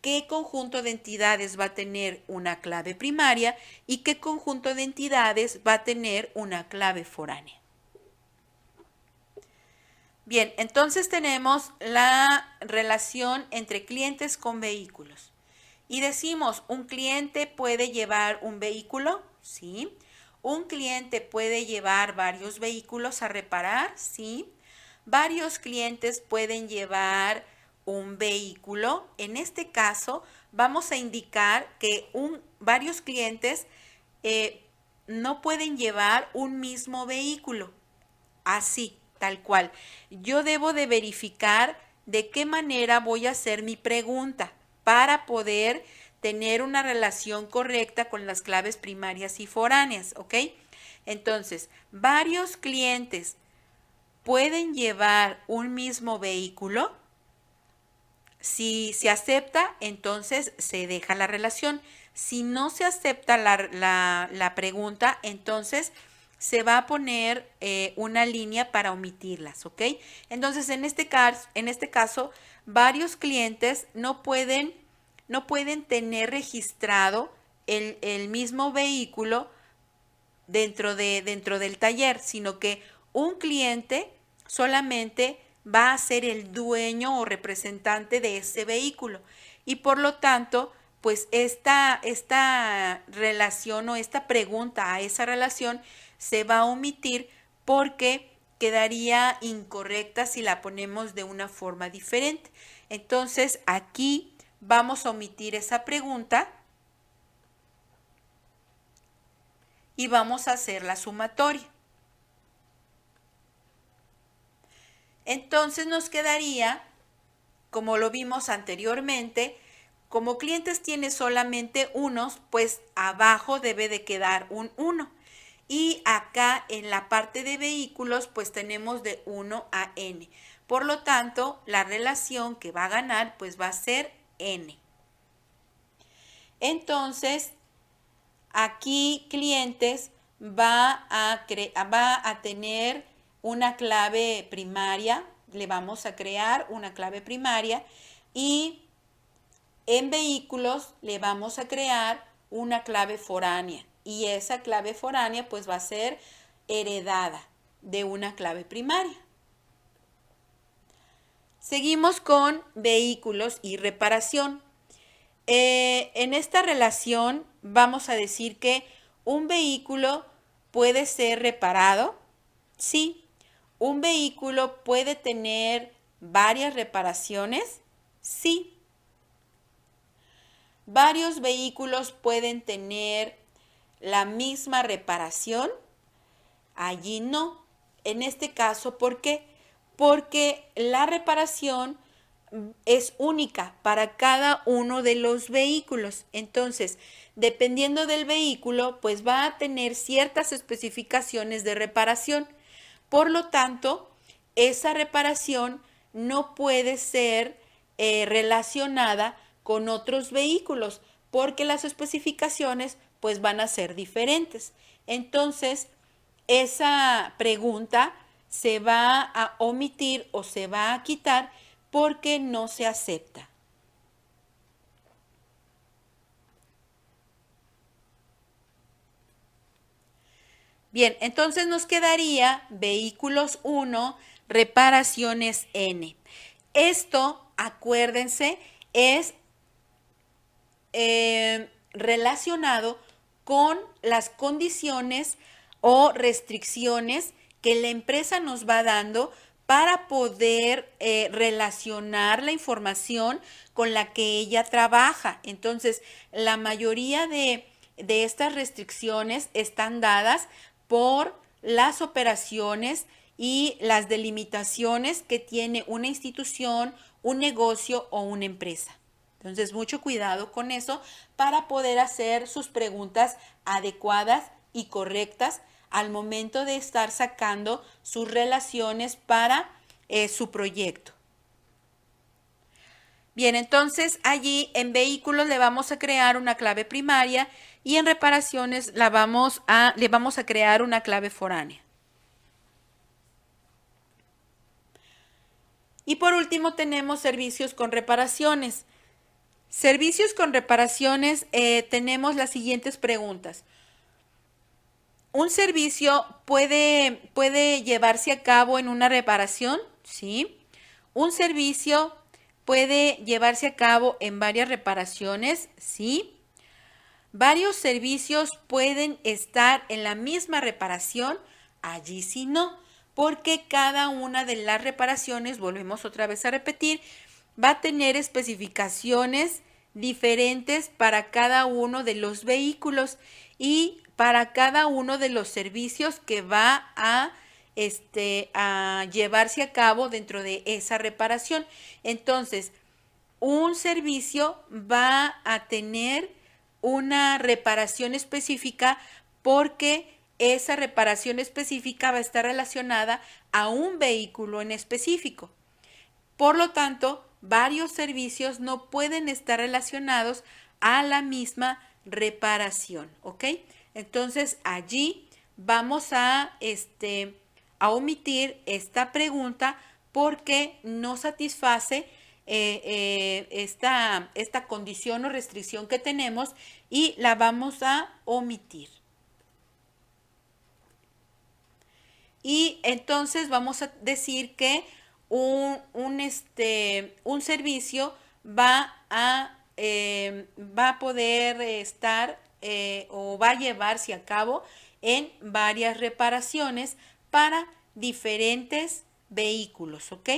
qué conjunto de entidades va a tener una clave primaria y qué conjunto de entidades va a tener una clave foránea. Bien, entonces tenemos la relación entre clientes con vehículos. Y decimos, ¿un cliente puede llevar un vehículo? Sí. ¿Un cliente puede llevar varios vehículos a reparar? Sí. Varios clientes pueden llevar un vehículo. En este caso, vamos a indicar que varios clientes no pueden llevar un mismo vehículo. Así, tal cual. Yo debo de verificar de qué manera voy a hacer mi pregunta para poder tener una relación correcta con las claves primarias y foráneas, ¿ok? Entonces, varios clientes pueden llevar un mismo vehículo. Si se acepta, entonces se deja la relación. Si no se acepta la pregunta, entonces se va a poner una línea para omitirlas, ¿ok? Entonces, en este caso, varios clientes no pueden tener registrado el mismo vehículo dentro del taller, sino que un cliente solamente va a ser el dueño o representante de ese vehículo. Y por lo tanto, pues esta relación o esta pregunta a esa relación se va a omitir porque quedaría incorrecta si la ponemos de una forma diferente. Entonces, aquí vamos a omitir esa pregunta y vamos a hacer la sumatoria. Entonces nos quedaría, como lo vimos anteriormente, como clientes tiene solamente unos, pues abajo debe de quedar un 1. Y acá en la parte de vehículos, pues tenemos de 1 a n. Por lo tanto, la relación que va a ganar, pues va a ser n. Entonces, aquí clientes va a tener una clave primaria, le vamos a crear una clave primaria y en vehículos le vamos a crear una clave foránea y esa clave foránea pues va a ser heredada de una clave primaria. Seguimos con vehículos y reparación. En esta relación vamos a decir que un vehículo puede ser reparado. Sí. ¿Un vehículo puede tener varias reparaciones? Sí. ¿Varios vehículos pueden tener la misma reparación? Allí no. En este caso, ¿por qué? Porque la reparación es única para cada uno de los vehículos. Entonces, dependiendo del vehículo, pues va a tener ciertas especificaciones de reparación. Por lo tanto, esa reparación no puede ser relacionada con otros vehículos porque las especificaciones pues van a ser diferentes. Entonces, esa pregunta se va a omitir o se va a quitar porque no se acepta. Bien, entonces nos quedaría vehículos 1, reparaciones N. Esto, acuérdense, es relacionado con las condiciones o restricciones que la empresa nos va dando para poder relacionar la información con la que ella trabaja. Entonces, la mayoría de estas restricciones están dadas por las operaciones y las delimitaciones que tiene una institución, un negocio o una empresa. Entonces, mucho cuidado con eso para poder hacer sus preguntas adecuadas y correctas al momento de estar sacando sus relaciones para su proyecto. Bien, entonces allí en vehículos le vamos a crear una clave primaria y en reparaciones le vamos a crear una clave foránea. Y por último tenemos servicios con reparaciones. Servicios con reparaciones, tenemos las siguientes preguntas. ¿Un servicio puede llevarse a cabo en una reparación? Sí. ¿Un servicio ¿Puede llevarse a cabo en varias reparaciones? Sí. ¿Varios servicios pueden estar en la misma reparación? Allí sí no, porque cada una de las reparaciones, volvemos otra vez a repetir, va a tener especificaciones diferentes para cada uno de los vehículos y para cada uno de los servicios que va a llevarse a cabo dentro de esa reparación. Entonces, un servicio va a tener una reparación específica porque esa reparación específica va a estar relacionada a un vehículo en específico. Por lo tanto, varios servicios no pueden estar relacionados a la misma reparación, ¿ok? Entonces, allí vamos a omitir esta pregunta porque no satisface esta condición o restricción que tenemos y la vamos a omitir. Y entonces vamos a decir que un servicio va a poder estar o va a llevarse a cabo en varias reparaciones para diferentes vehículos, ¿ok?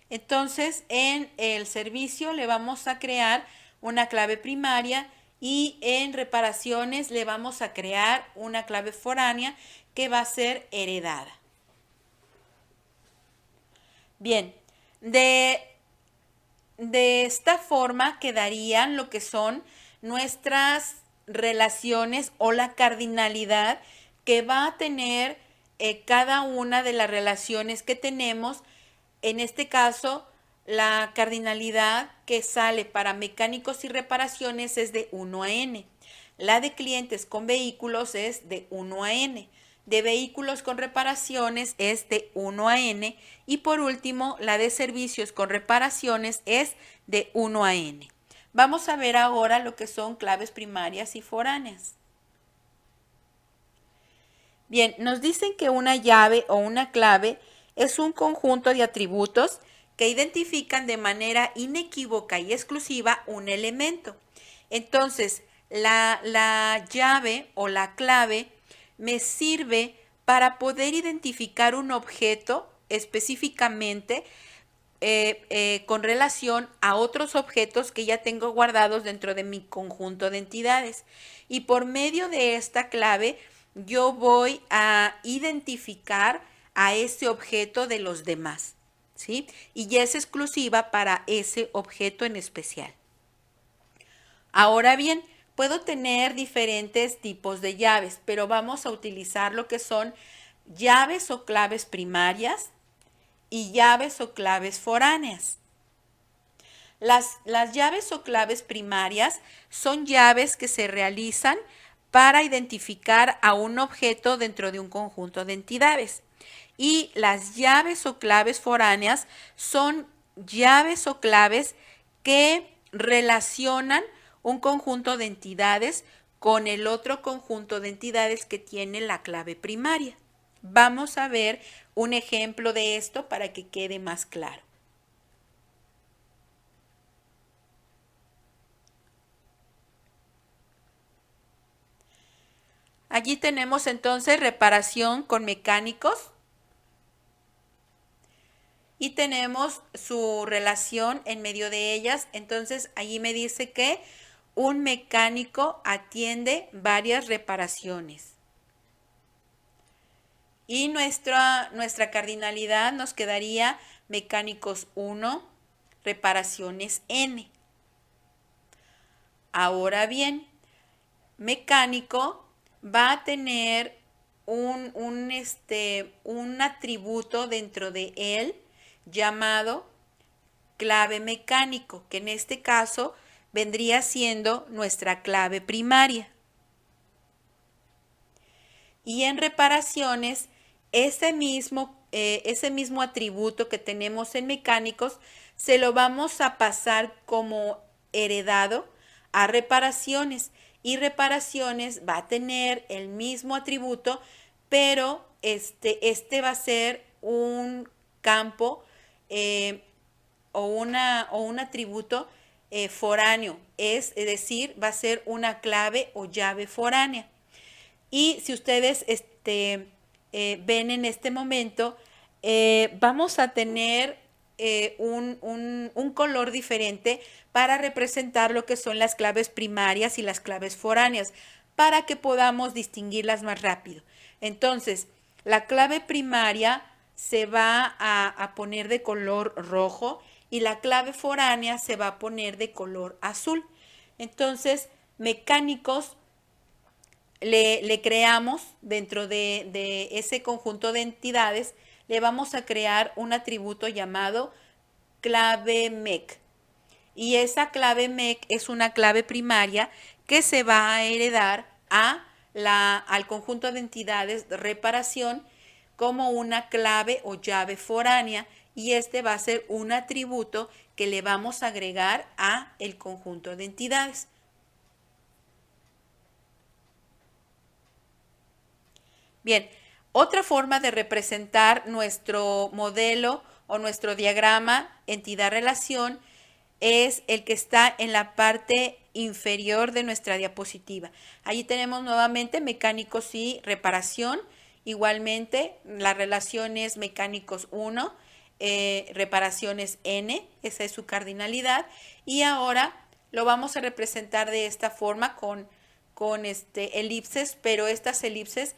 Entonces, en el servicio le vamos a crear una clave primaria y en reparaciones le vamos a crear una clave foránea que va a ser heredada. Bien, de esta forma quedarían lo que son nuestras relaciones o la cardinalidad que va a tener cada una de las relaciones que tenemos. En este caso, la cardinalidad que sale para mecánicos y reparaciones es de 1 a n. La de clientes con vehículos es de 1 a n. De vehículos con reparaciones es de 1 a n. Y por último, la de servicios con reparaciones es de 1 a n. Vamos a ver ahora lo que son claves primarias y foráneas. Bien, nos dicen que una llave o una clave es un conjunto de atributos que identifican de manera inequívoca y exclusiva un elemento. Entonces, la llave o la clave me sirve para poder identificar un objeto específicamente con relación a otros objetos que ya tengo guardados dentro de mi conjunto de entidades. Y por medio de esta clave, yo voy a identificar a ese objeto de los demás, ¿sí? Y ya es exclusiva para ese objeto en especial. Ahora bien, puedo tener diferentes tipos de llaves, pero vamos a utilizar lo que son llaves o claves primarias y llaves o claves foráneas. Las llaves o claves primarias son llaves que se realizan para identificar a un objeto dentro de un conjunto de entidades. Y las llaves o claves foráneas son llaves o claves que relacionan un conjunto de entidades con el otro conjunto de entidades que tiene la clave primaria. Vamos a ver un ejemplo de esto para que quede más claro. Allí tenemos entonces reparación con mecánicos y tenemos su relación en medio de ellas. Entonces allí me dice que un mecánico atiende varias reparaciones. Y nuestra cardinalidad nos quedaría mecánicos 1, reparaciones n. Ahora bien, mecánico va a tener un atributo dentro de él llamado clave mecánico, que en este caso vendría siendo nuestra clave primaria. Y en reparaciones, ese mismo atributo que tenemos en mecánicos, se lo vamos a pasar como heredado a reparaciones. Y reparaciones va a tener el mismo atributo, pero este va a ser un campo o un atributo foráneo, es decir, va a ser una clave o llave foránea. Y si ustedes ven en este momento, vamos a tener un color diferente para representar lo que son las claves primarias y las claves foráneas, para que podamos distinguirlas más rápido. Entonces, la clave primaria se va a poner de color rojo y la clave foránea se va a poner de color azul. Entonces, mecánicos, le creamos dentro de ese conjunto de entidades, le vamos a crear un atributo llamado clave MEC. Y esa clave MEC es una clave primaria que se va a heredar al conjunto de entidades de reparación como una clave o llave foránea, y este va a ser un atributo que le vamos a agregar a el conjunto de entidades. Bien, otra forma de representar nuestro modelo o nuestro diagrama entidad-relación es el que está en la parte inferior de nuestra diapositiva. Allí tenemos nuevamente mecánicos y reparación. Igualmente, la relación es mecánicos 1, reparaciones N, esa es su cardinalidad. Y ahora lo vamos a representar de esta forma con elipses, pero estas elipses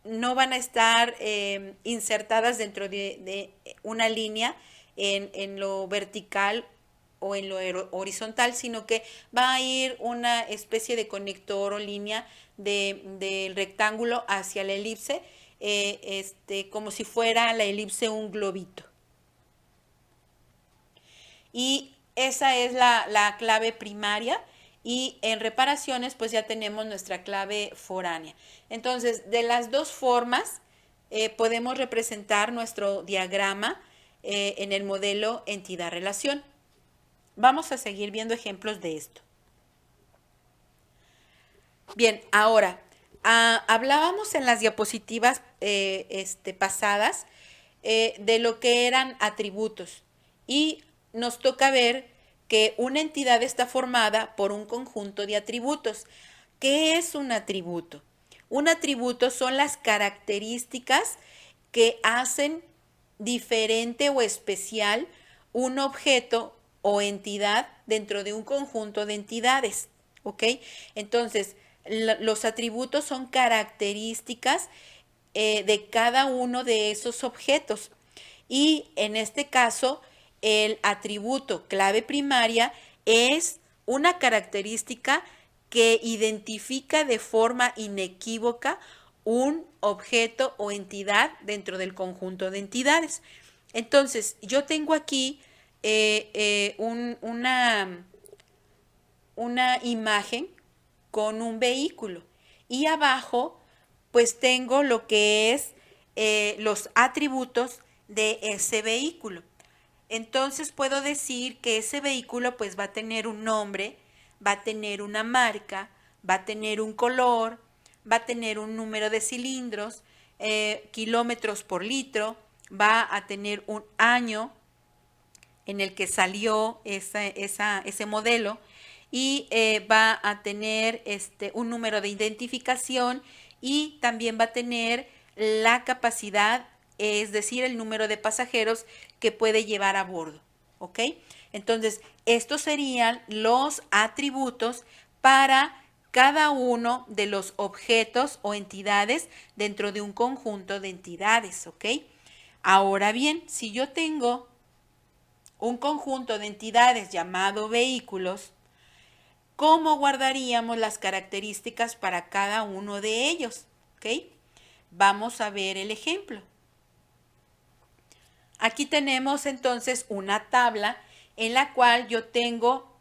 no van a estar insertadas dentro de una línea en lo vertical o en lo horizontal, sino que va a ir una especie de conector o línea del rectángulo hacia la elipse, como si fuera la elipse un globito. Y esa es la clave primaria. Y en reparaciones pues ya tenemos nuestra clave foránea. Entonces, de las dos formas podemos representar nuestro diagrama en el modelo entidad-relación. Vamos a seguir viendo ejemplos de esto. Bien, ahora, hablábamos en las diapositivas pasadas de lo que eran atributos, y nos toca ver que una entidad está formada por un conjunto de atributos. ¿Qué es un atributo? Un atributo son las características que hacen diferente o especial un objeto o entidad dentro de un conjunto de entidades, ¿ok? Entonces, los atributos son características de cada uno de esos objetos. Y en este caso, el atributo clave primaria es una característica que identifica de forma inequívoca un objeto o entidad dentro del conjunto de entidades. Entonces, yo tengo aquí una imagen con un vehículo, y abajo pues tengo lo que es los atributos de ese vehículo. Entonces puedo decir que ese vehículo pues va a tener un nombre, va a tener una marca, va a tener un color, va a tener un número de cilindros, kilómetros por litro, va a tener un año en el que salió ese modelo, y va a tener un número de identificación, y también va a tener la capacidad, es decir, el número de pasajeros que puede llevar a bordo, ¿ok? Entonces, estos serían los atributos para cada uno de los objetos o entidades dentro de un conjunto de entidades, ¿ok? Ahora bien, si yo tengo un conjunto de entidades llamado vehículos, ¿cómo guardaríamos las características para cada uno de ellos? ¿Ok? Vamos a ver el ejemplo. Aquí tenemos entonces una tabla en la cual yo tengo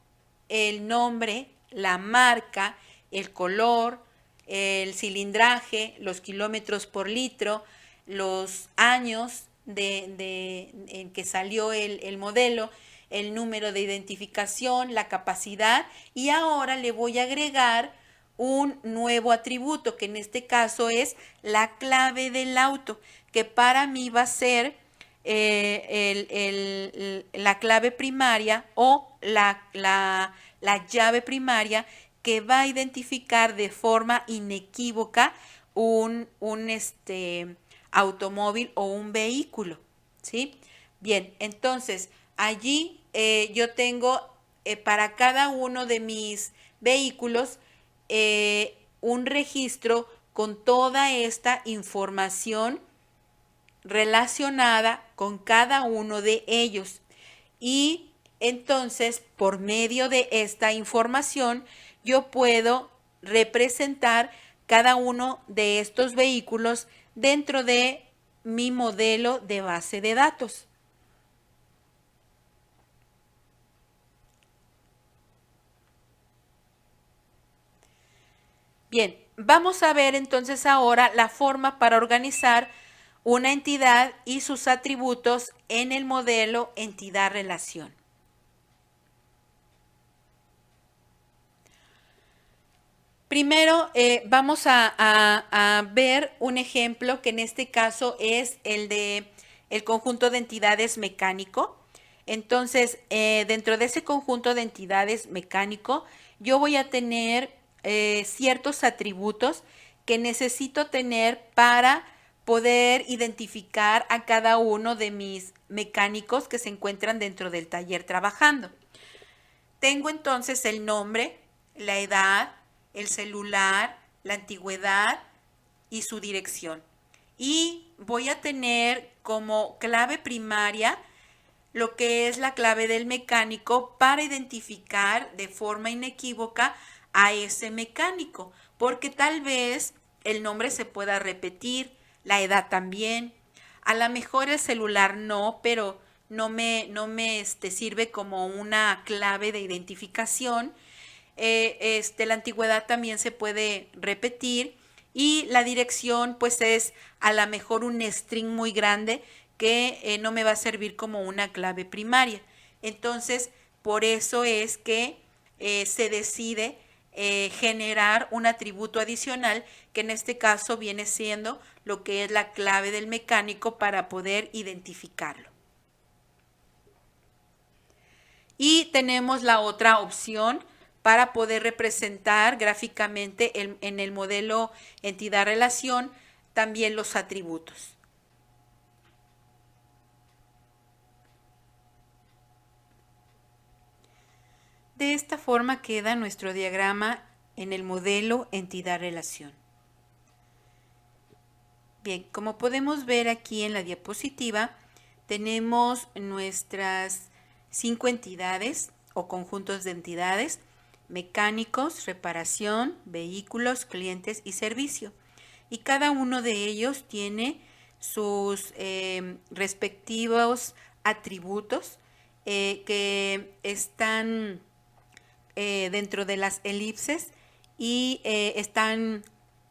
el nombre, la marca, el color, el cilindraje, los kilómetros por litro, los años en que salió el modelo, el número de identificación, la capacidad, y ahora le voy a agregar un nuevo atributo, que en este caso es la clave del auto, que para mí va a ser la clave primaria o la llave primaria que va a identificar de forma inequívoca un automóvil o un vehículo, ¿sí? Bien, entonces allí yo tengo para cada uno de mis vehículos un registro con toda esta información relacionada con cada uno de ellos. Y entonces, por medio de esta información, yo puedo representar cada uno de estos vehículos dentro de mi modelo de base de datos. Bien, vamos a ver entonces ahora la forma para organizar una entidad y sus atributos en el modelo entidad-relación. Primero vamos a ver un ejemplo que en este caso es el de el conjunto de entidades mecánico. Entonces, dentro de ese conjunto de entidades mecánico, yo voy a tener ciertos atributos que necesito tener para poder identificar a cada uno de mis mecánicos que se encuentran dentro del taller trabajando. Tengo entonces el nombre, la edad, el celular, la antigüedad y su dirección. Y voy a tener como clave primaria lo que es la clave del mecánico para identificar de forma inequívoca a ese mecánico, porque tal vez el nombre se pueda repetir, la edad también, a lo mejor el celular no, pero no me sirve como una clave de identificación. La antigüedad también se puede repetir y la dirección pues es a lo mejor un string muy grande que no me va a servir como una clave primaria. Entonces, por eso es que se decide generar un atributo adicional que en este caso viene siendo lo que es la clave del mecánico para poder identificarlo. Y tenemos la otra opción para poder representar gráficamente en el modelo entidad-relación también los atributos. De esta forma queda nuestro diagrama en el modelo entidad-relación. Bien, como podemos ver aquí en la diapositiva, tenemos nuestras 5 entidades o conjuntos de entidades: mecánicos, reparación, vehículos, clientes y servicio. Y cada uno de ellos tiene sus respectivos atributos que están dentro de las elipses y están,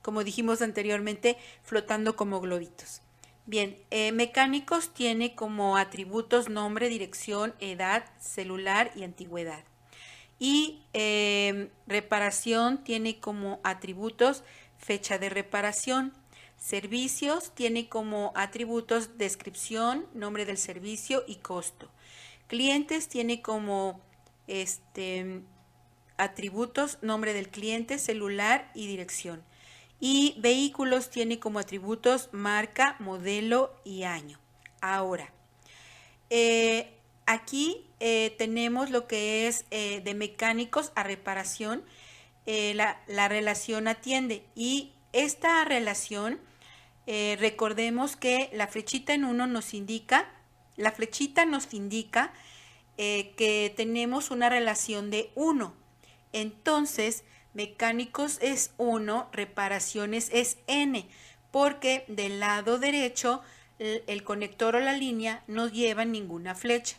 como dijimos anteriormente, flotando como globitos. Bien, mecánicos tiene como atributos nombre, dirección, edad, celular y antigüedad. Y reparación tiene como atributos fecha de reparación. Servicios tiene como atributos descripción, nombre del servicio y costo. Clientes tiene como atributos nombre del cliente, celular y dirección. Y vehículos tiene como atributos marca, modelo y año. Ahora, aquí tenemos lo que es de mecánicos a reparación, la relación atiende. Y esta relación, recordemos que la flechita en 1 nos indica, la flechita nos indica que tenemos una relación de 1. Entonces, mecánicos es 1, reparaciones es n, porque del lado derecho el conector o la línea no lleva ninguna flecha.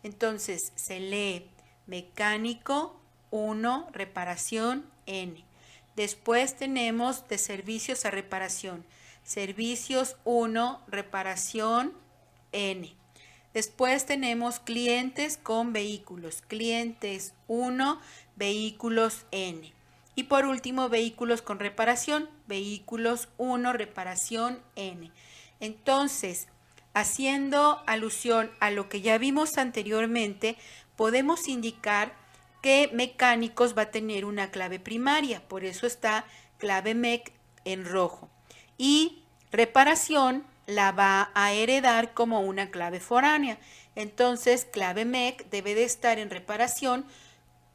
Entonces, se lee mecánico 1, reparación n. Después tenemos de servicios a reparación, servicios 1, reparación n. Después tenemos clientes con vehículos, clientes 1, vehículos n. Y por último, vehículos con reparación, vehículos 1, reparación n. Entonces, Haciendo alusión a lo que ya vimos anteriormente, podemos indicar que mecánicos va a tener una clave primaria, por eso está clave mec en rojo. Y reparación la va a heredar como una clave foránea. Entonces, clave mec debe de estar en reparación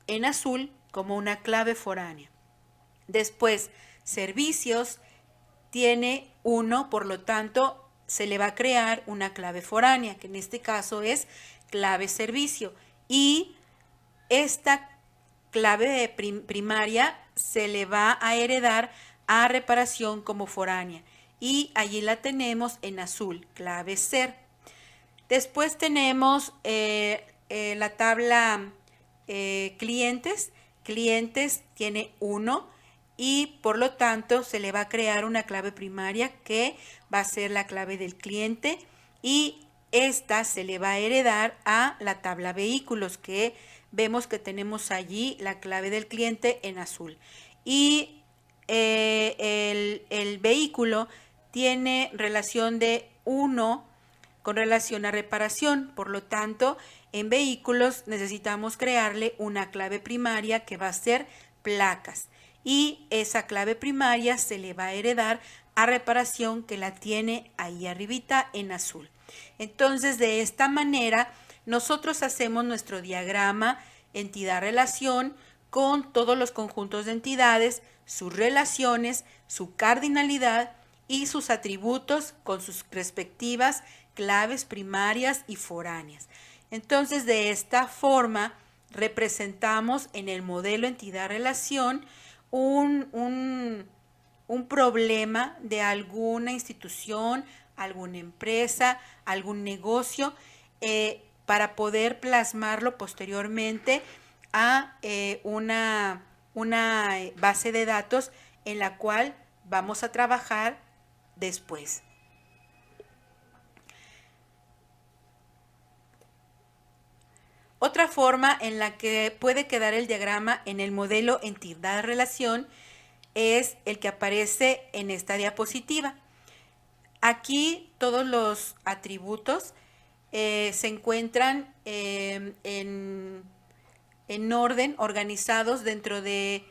en azul como una clave foránea. Después, servicios tiene 1, por lo tanto, se le va a crear una clave foránea, que en este caso es clave servicio. Y esta clave primaria se le va a heredar a reparación como foránea. Y allí la tenemos en azul, clave ser. Después tenemos la tabla clientes. Clientes tiene 1 y por lo tanto se le va a crear una clave primaria que va a ser la clave del cliente y esta se le va a heredar a la tabla vehículos, que vemos que tenemos allí la clave del cliente en azul. Y el vehículo tiene relación de 1 con relación a reparación. Por lo tanto, en vehículos necesitamos crearle una clave primaria que va a ser placas. Y esa clave primaria se le va a heredar a reparación, que la tiene ahí arribita en azul. Entonces, de esta manera, nosotros hacemos nuestro diagrama entidad-relación con todos los conjuntos de entidades, sus relaciones, su cardinalidad y sus atributos con sus respectivas claves primarias y foráneas. Entonces, de esta forma, representamos en el modelo entidad-relación un problema de alguna institución, alguna empresa, algún negocio, para poder plasmarlo posteriormente a una base de datos en la cual vamos a trabajar después. Otra forma en la que puede quedar el diagrama en el modelo entidad-relación es el que aparece en esta diapositiva. Aquí todos los atributos se encuentran en orden, organizados dentro de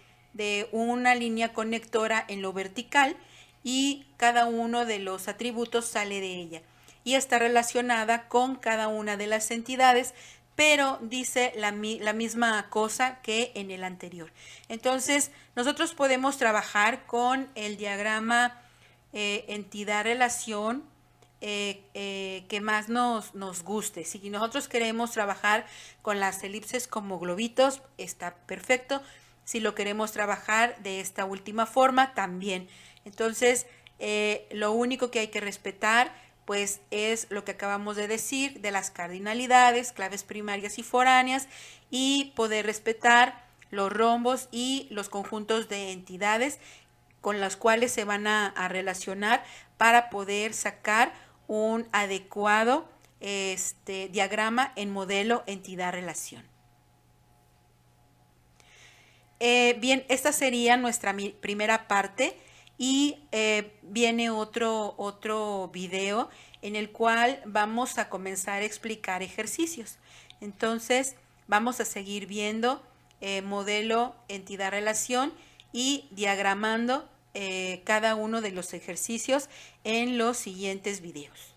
una línea conectora en lo vertical, y cada uno de los atributos sale de ella y está relacionada con cada una de las entidades, pero dice la misma cosa que en el anterior. Entonces, nosotros podemos trabajar con el diagrama entidad-relación que más nos guste. Si nosotros queremos trabajar con las elipses como globitos, está perfecto. Si lo queremos trabajar de esta última forma, también. Entonces, lo único que hay que respetar pues es lo que acabamos de decir de las cardinalidades, claves primarias y foráneas, y poder respetar los rombos y los conjuntos de entidades con las cuales se van a relacionar para poder sacar un adecuado diagrama en modelo entidad-relación. Bien, esta sería nuestra primera parte. Y viene otro video en el cual vamos a comenzar a explicar ejercicios. Entonces, vamos a seguir viendo modelo entidad-relación y diagramando cada uno de los ejercicios en los siguientes videos.